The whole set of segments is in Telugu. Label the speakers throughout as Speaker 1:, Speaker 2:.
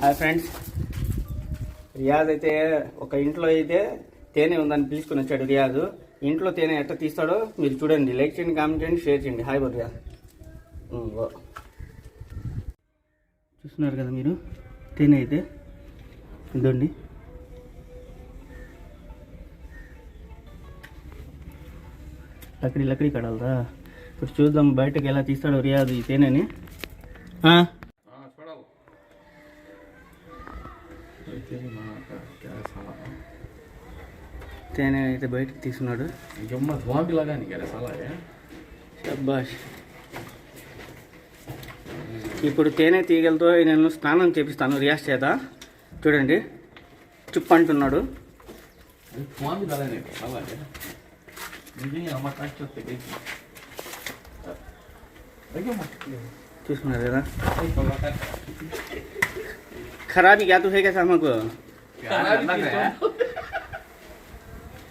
Speaker 1: హాయ్ ఫ్రెండ్స్, రియాజ్ అయితే ఒక ఇంట్లో అయితే తేనె ఉందని పిలుచుకుని వచ్చాడు. రియాజ్ ఇంట్లో తేనె ఎట్లా తీస్తాడో మీరు చూడండి. లైక్ చేయండి, కామెంట్ చేయండి, షేర్ చేయండి. హాయ్ బో రియాజ్. చూస్తున్నారు కదా మీరు, తేనె అయితే ఇదండి. లక్కడి కడాలరా. ఇప్పుడు చూద్దాం బయటకు ఎలా తీస్తాడో రియాజ్ ఈ తేనెని. తేనె అయితే బయటకు తీసుకున్నాడు. శబ్బాష్. ఇప్పుడు తేనె తీగలతో నేను స్నానం చేపిస్తాను రియాజ్ చేత. చూడండి, చుప్ అంటున్నాడు. చూస్తున్నారు కదా. खराबी क्या तो है क्या हमको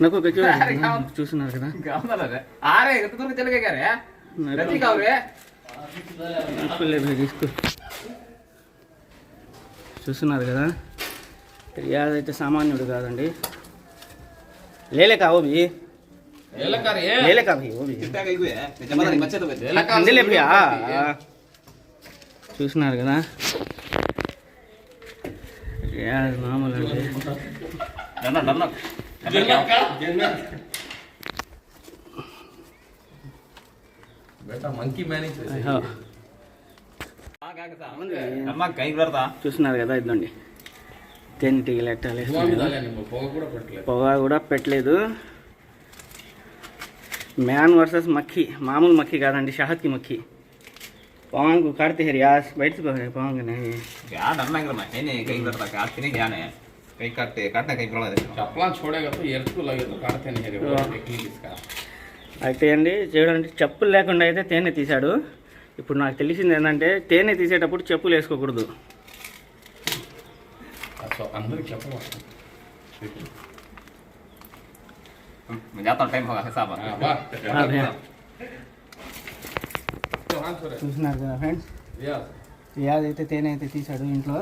Speaker 1: नको చూస్తున్నారు కదా. చూస్తున్నారు కదా, రియాజ్ అయితే సామాన్యుడు కాదండి. లేలే కా ఓబి లేలే కా భయ్ ఓబి అందలే భయ్యా. చూస్తున్నారు కదా, రియాజ్ మామూలు చూస్తున్నారు కదా. ఇదండి తేనె టీగలు ఎట్టాలి. పొగ కూడా పెట్టలేదు. మ్యాన్ వర్సెస్ మక్ఖీ. మామూలు మక్ఖీ కాదండి, షహద్ కి మక్ఖీ. पवन को काटते हैं रियाज, बैठ चुका है पवन का नहीं क्या डरना है मैं नहीं कहीं करता काटते नहीं क्या नहीं कहीं काटना कहीं पड़ा देता चप्पल छोड़ेगा तो एयर को लगे तो काटते नहीं है वो टेक्निक इसका అయితే అండి. చూడండి, చెప్పులు లేకుండా అయితే తేనె తీశాడు. ఇప్పుడు నాకు తెలిసింది ఏంటంటే తేనె తీసేటప్పుడు చెప్పులు వేసుకోకూడదు. అందరికి చెప్పు చూస్తున్నారు కదా ఫ్రెండ్స్, రియాజ్ అయితే తేనె అయితే తీశాడు ఇంట్లో.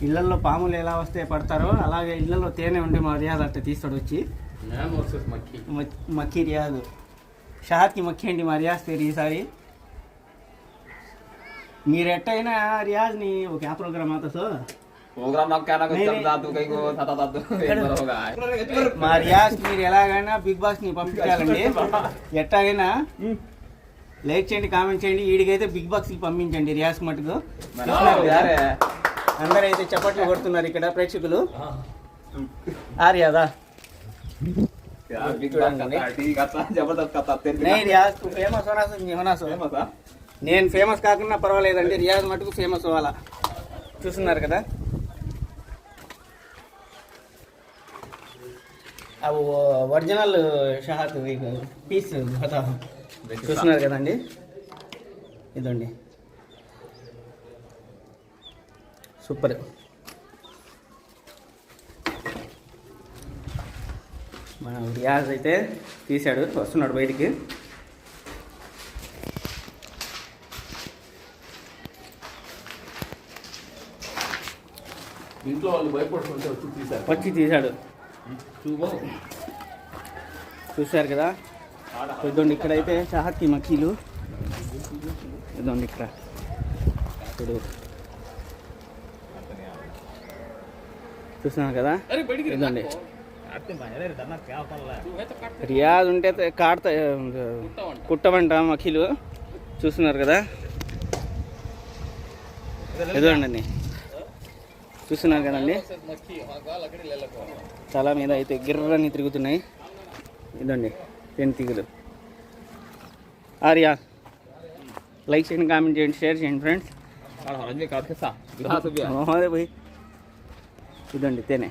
Speaker 1: ఇళ్లలో పాములు ఎలా వస్తే పడతారో అలాగే ఇళ్లలో తేనె ఉంటే మా రియాజ్ అట్లా తీస్తాడు వచ్చి. మక్ఖీ రియాజ్, షహద్కి మక్ఖీ అండి మా రియాజ్ పేరు ఈసారి. మీరు ఎట్టయినా రియాజ్ని ఒక ఆ ప్రోగ్రామ్ आता సో మా రియాజ్ మీరు ఎలాగైనా బిగ్ బాస్ ని పంపించాలండి. ఎట్టాగైనా లైక్ చేయండి, కామెంట్ చేయండి. వీడికైతే బిగ్ బాస్ కి పంపించండి రియాజ్ మటుకు. అందరూ అయితే చప్పట్లు కొడుతున్నారు ఇక్కడ ప్రేక్షకులు. రియాదా నేను ఫేమస్ కాకుండా పర్వాలేదండి, రియాజ్ మటుకు ఫేమస్ అవ్వాలా. చూస్తున్నారు కదా, అవి ఒరిజినల్ షహద్ పీస్ చూస్తున్నారు కదండి. ఇదండి సూపర్. మన రియాజ్ అయితే తీశాడు, వస్తున్నాడు బయటికి.
Speaker 2: ఇంట్లో వాళ్ళు భయపడుతుంటే
Speaker 1: వచ్చి తీశాడు. చూశారు కదా. ఇదండి ఇక్కడైతే షహద్కి మక్కీలు. ఇదండి ఇక్కడ ఇప్పుడు చూస్తున్నాను కదా. ఇదండి రియాజ్ ఉంటే కాడతా కుట్టమంట మక్కీలు. చూస్తున్నారు కదా. ఇదండి చూస్తున్నారు కదండి, చాలా మీద అయితే గిర్రని తిరుగుతున్నాయి. ఇదండి తేనె తీగలు. రియాజ్ లైక్ చేయండి, కామెంట్ చేయండి, షేర్ చేయండి ఫ్రెండ్స్. భాయ్ ఇదండి తేనె.